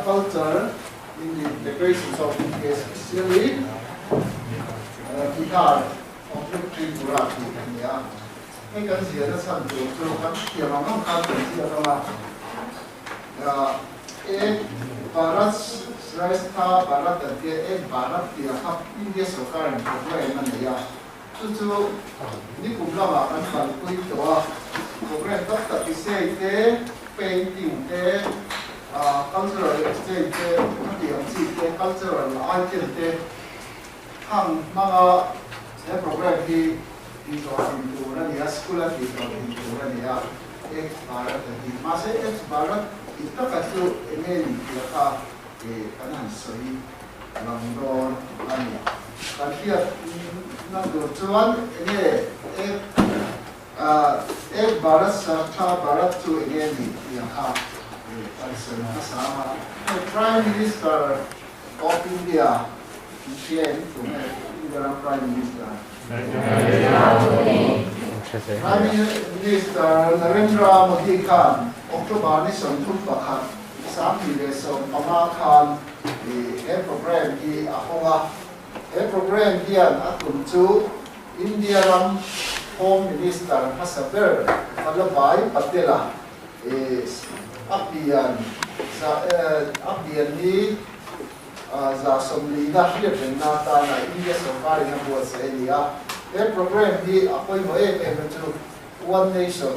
culture in the integrations of India, especially Bihar of Tripura to India. Ngay kan siya na sa dito kan siya mamang kan siya kama Bharat Shrestha Bharat dia Bharat dia hak India सरकार ने program में लिया तो ni kumla ba kan kan kui to program tak ise te painting te cultural exchange te dia si te cultural item te hang mga program di itu dia sekolah di dia Bharat di masa Bharat kita kasih ini kita kanan soi London ani kasih nak tujuan ini Bharat serta Bharat tu ini yang kasih sama Prime Minister of India Indian itu Indian Prime Minister Prime Minister Narendra Modi kan Oktober ni sentuh pakat sambil lesson pemakan program di ahoa program dia akan tu India ram Home Minister Hasaber kalau baik patela abdian ni za somlina dia benata na India सरकार ने buat saya program di apa yang itu One Nation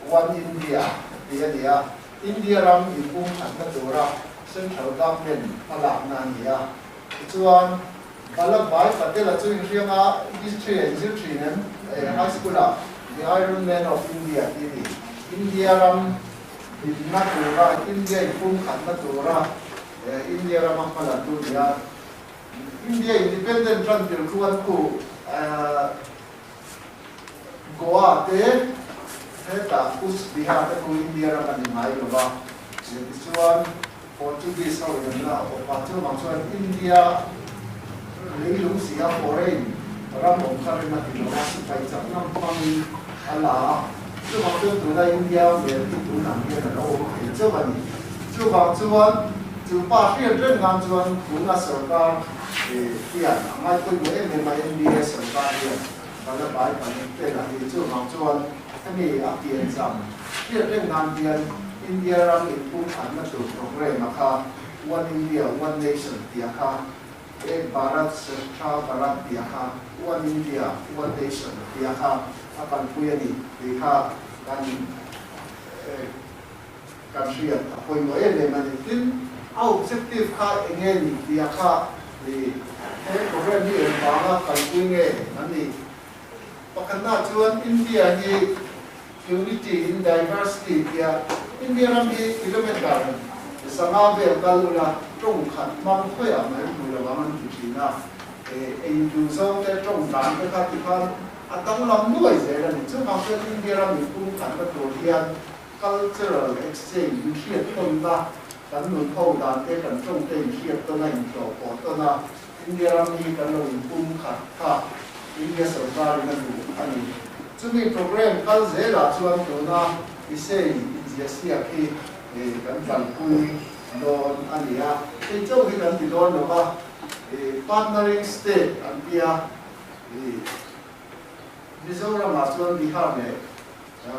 One India dia India ram ipung anna dora central government palak na dia chuan balak bai patela chu rianga history nan high school the Iron Man of India India ram na dora India ipung anna dora India ram palak tu dia India independent run kuan ku Goa te Heta us Bihar te ku India ram ni mai lo ba chuan Portuguese how you know patro mangsuan India leilung sia foreign ram ong kare na ti lo si pai chak nam pang ala chu mangsuan tu na India me ti tu na me na lo chu ba ni chu ba chuan chu pa rian ren ngam chuan ku na sarkar tian ngai ku me mai India sarkar dia pada bai pan te la ti chu mangsuan kami apian sam rian ren ngam tian India ram impung anna tu program maka One India One Nation tiaka Bharat serta Bharat tiaka One India One Nation tiaka akan punya ni tiaka kan siap apa yang boleh manitin objektif ka ingin tiaka di program ni bangga kan punya nanti pakana cuan India ni unity in diversity dia India ram di kilometer sama be kalula trong khat mang khoi a mai mula bangan kitina in so te trong dan te kha ti khan atang lam nuai je la ni chu ma pe India ram ni kum khan ka to hian cultural exchange hiat ton da kan nu thau dan te kan trong te hiat to na in to ko to na India ram ni kan lo kum khat kha India sarkar na du ani chumi program kal zela chuan to na isei India ki kan pui don ania châu ki kan ti don lo ba partnering state an pia Mizoram chuan Bihar ne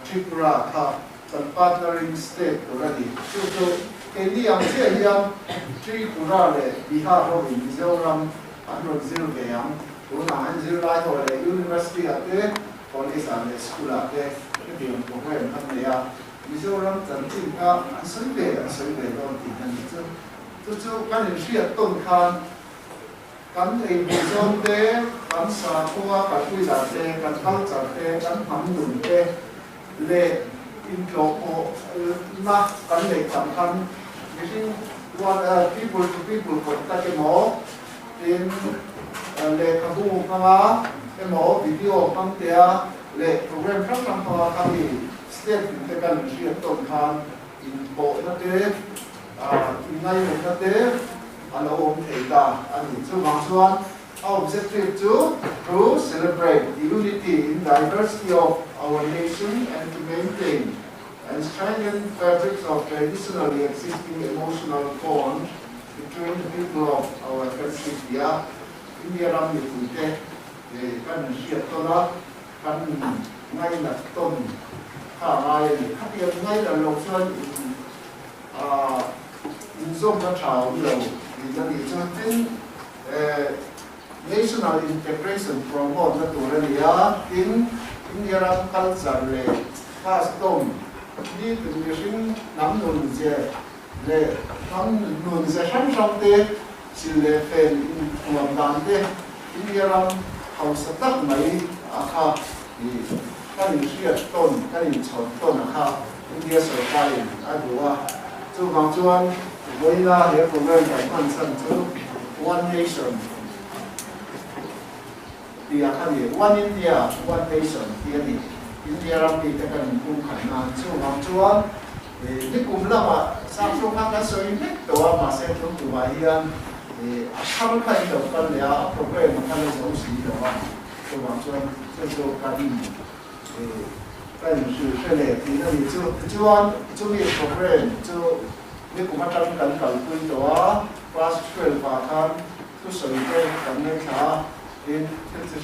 Tripura tha kan partnering state already so India am che hiam Tripura le Bihar ho Mizoram an ro zero ke yang to na an zero lai ho le university ate college and school ate ki program kan ne ya Mizoram chẳng ka soi về đó thì thành chu kan ni sia ton khan kan ei Mizoram te kan sa khoa ka pui la te kan culture te kan ham nun te le in ko na kan le cham khan meeting one people to people ko ta ke mo in le ka bu ka ke mo video kam te le program kam ka ni state te kan ria ton khan in po na te ngai na te alo om theta ani chu ma chuan our objective to celebrate the unity in diversity of our nation and to maintain and strengthen fabrics of traditionally existing emotional bonds between the people of our country here. India ram ni puite kan siat tola kan ngay là tôn khá ngay khắc hiệp ngay là lộc xuân dùng các trào đầu thì nó đi cho tin national integration promote na turania in India ram culture le custom đi từ những sinh nắm nôn dè le nắm nôn dè sáng sáng te chỉ le phèn làm đàn te India ram hậu sát tắc mấy akha thì các những sự tôn các những chọn tôn akha India sở tại ai đùa chú vàng chuan với là hệ của người đại quan sản chú one nation thì akha thì one India one nation thì India ram thì cái cần cùng khả năng chú vàng chuan thì cái cùng là mà sang số khác đã soi hếtตัวmà sẽ chúng tôi bài hiền thì không phải đầu tiên là program mà cái giống gì đó chú vàng chuan cho cái gì cái sự cái này thì nó thì chú biết program chú biết cũng bắt đầu cần cần quy đó class 12 và tham chú sử dụng cần nên khá thì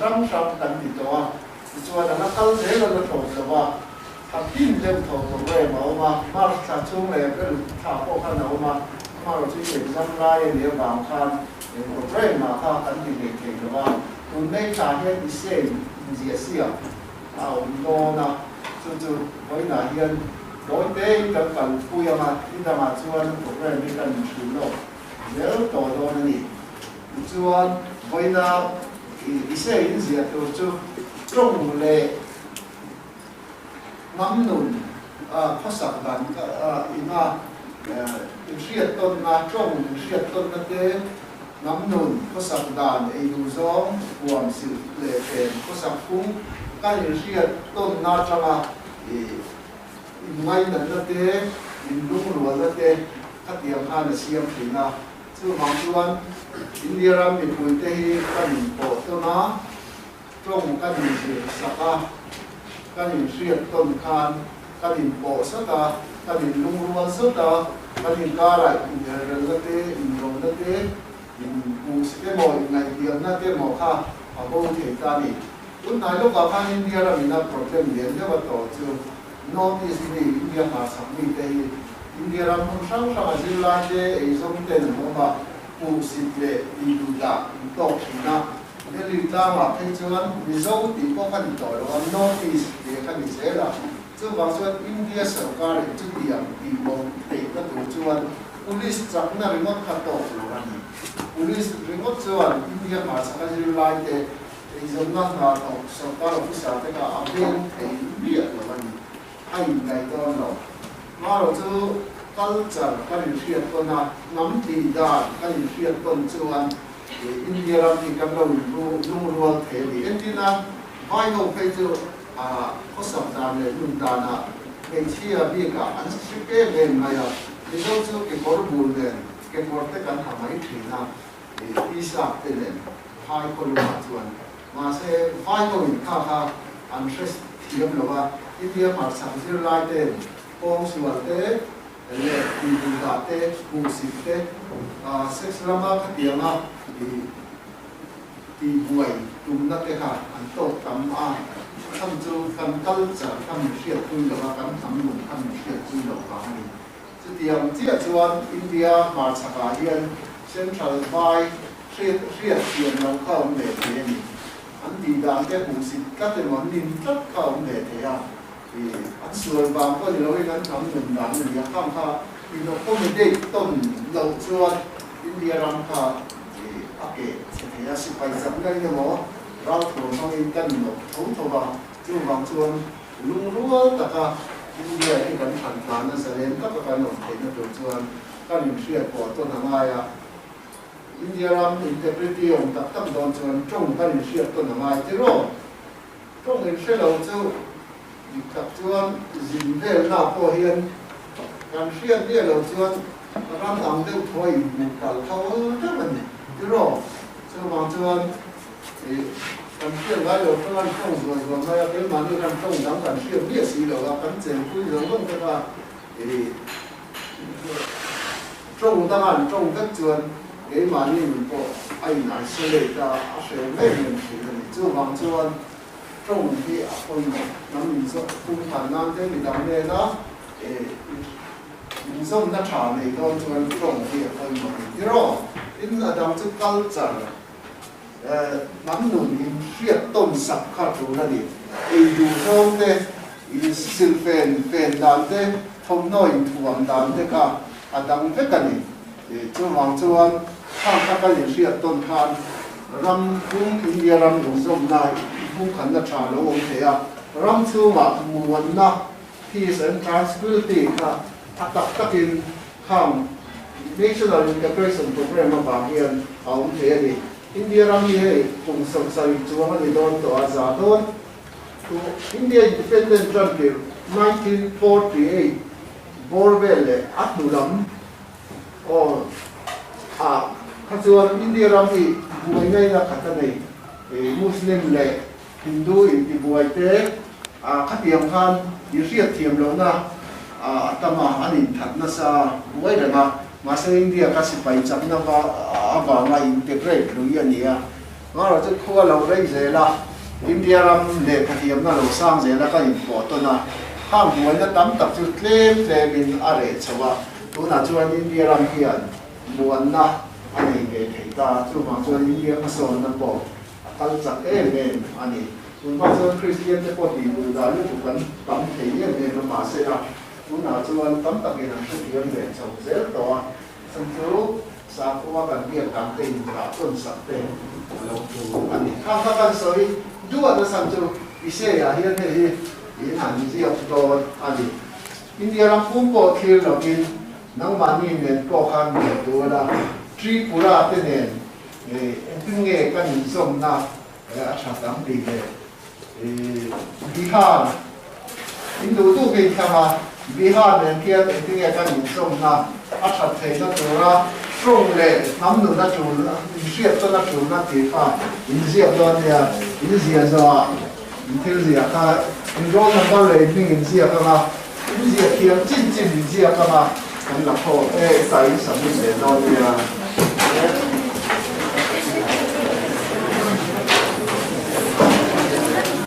sáng cần thì đó chú là nó câu dễ là nó thuộc rồi và tin lên thuộc program mà sản chung này cái thảo bộ khăn nào mà rồi chú biết dân lai nếu bảo khăn program mà khá cần thì để kể rồi và nên trả hết thì sẽ gì xí nó na chú với là hiện đối tế cần cần phui mà đi ra mà chuan program đi cần sử dụng nếu tổ đó là gì chuan với là ý sẽ in gì thì chú trong lệ nắm nụn phát sản đàn ina siết tôn na trong siết tôn na thế nắm nụn phát sản đàn ấy đủ gió hoàn sự lệ phèn phát sản phúng cái những siết tôn na cho mà ngay lần đó thế lung lúa đó thế các tiệm ăn là xiêm thì na chứ mong chuan India ram bị bùi tê cái những bộ tôn na trong cái những sự saka cái những siết tôn khan cái những bộ saka cái những lung lúa saka cái những cá lại những đó thế những rồng đó thế những bùi cái mồi ngày tiệm na thế mồi kha ở bộ thể ta đi lúc này lúc vào phan India ram bị na problem liền cho tổ chức Northeast ni India mà sắm ni tây India ram không sang sang Sri Lanka ấy giống tên là mà phụ sinh lệ đi du đã tổ chức na nên lý ta mà thấy chưa anh ví dụ thì có phần tổ là Northeast để cái gì thế là chứ vào cho India sở cái chứ điểm thì mong để cái tổ chức anh police chắc là remote khát tổ là gì police remote cho anh India mà sang Sri Lanka ấy giống na tổ sở cái là phụ sở cái là ở bên ấy biết là gì hay ngày đó nó mà rồi chú culture cái gì chuyện con na nắm thì ra cái gì chuyện con chú anh thì India làm thì cầm đầu lung lung thế thì em tin là vai hậu phải chú có sản phẩm này lung đàn à cái chia bị cả anh sẽ cái bên này à thì đâu chú cái cổ buồn này cái cổ tất cả hàng mấy chuyện na thì visa tên này hai con mà chú anh mà sẽ vai hậu khá khá anh sẽ thiệp là India mà sản xuất lại thế, phong suy thế, lệ đi du lịch thế, du lịch thế, sex lama cái tiếng à, thì buổi chúng ta cái hàng ăn tốt tắm thăm chú thăm culture thăm siết quy luật thăm nông thăm siết quy luật vào này, chứ tiếng chia chuan India mà sản xuất hiện central by siết tiền lòng không để thế này, anh đi làm cái du lịch các cái món linh rất không để thế à. thì anh sửa vào có nhiều cái ngắn thắm mình làm mình nhắc không ha thì nó có một cái tôn đầu chuan India ram ha thì ok sẽ thấy sự phải dẫn cái như nó rau thổ xong in cân nó thấu thổ vào chứ vào chuan lung lúa tất cả India cái cần thành phản nó sẽ lên các cái nó thấy nó đầu chuan các những chuyện của tôn hàng ai à India ram integrity ông tập tâm đòn chuan trong các những chuyện tôn hàng ai chứ rồi trong những chuyện đầu chu tập chuan dình về nào phổ hiền làm xuyên đi đầu chuan làm làm đều thôi một cả thâu rất là chứ rồi chứ mà chuan thì kan chen lai lo kan tong rồi rồi mai cái mà như kan tong dang kan chen biết gì đâu kan chen kui rồi không cái mà trông ta ăn trông các chuồn cái mà như mình có ai nãy xưa đây ta sẽ mấy mình thì chưa bằng chuồn trông thì không nắm mình sợ không phản nam thế mình làm nên đó mình sống nó trả này con chuồn trông thì không mà cái đó in là đang chút cao chẳng nắm nụ in phiệt tôn sập khá chú là đi dù không thế in siêu phèn đàn thế không nói thuần đàn thế cả đang phép cái này cho hoàng cho anh tham các cái gì phiệt tôn khan ram cũng India ram dùng sông này cũng khẩn là trả lâu ông thế à ram chu mà muốn na peace and tranquility cả tập các in khang national integration program mà bảo hiền ông thế đi India ram như cùng sông sài chuông anh đi đón tòa giả đón India independent country 1948 Borvelle ắt đủ lắm các chuan India ram thì buổi ngay là cả cái này Muslim lệ Hindu thì buổi thế các tiệm khan đi riết tiệm lâu na tama anh thật na sa buổi đó mà sẽ India các sự phải chấp na và ngay integrate luôn như này ngõ là chút khua lâu đấy dễ là India ram lệ các tiệm na lâu sang dễ là cái important na hàng buổi nó tắm tập chút thêm mình ở đây chawa tu na chuan India ram hiền buồn na anh ấy thấy ta chú mà cho India mà son nó bỏ tăng chắc em anh ấy chúng ta cho Christian cái bộ thì người ta lúc vẫn tắm thấy em nó mà sẽ là chúng nào cho anh tắm tập cái nào sẽ đi về trong dễ đó xong chú sao qua cần việc cảm tình cả tuần sắp đến lâu chú anh ấy khang khang cần soi đua nó xong chú đi xe à hiện thế hiện hành gì học đồ anh ấy India làm phun bộ thiêu là cái nang mani nên có khăn để đua là Tripura thế này, những nghe cái những sông na, chắc chắn đi về. Bihar, Hindu tu bên kia Bihar nên kia những nghe cái những sông na, chắc thấy nóตัวra, sông lệ, nắm nó na chủ, xếp cho nó chủ na thì phải, xếp cho nó, xếp cho, theo gì cả, rồi nó bao lệ mình xếp cái mà, xếp kia chân xếp cái mà, cái là thôi, cái sấy sắm cái đó thì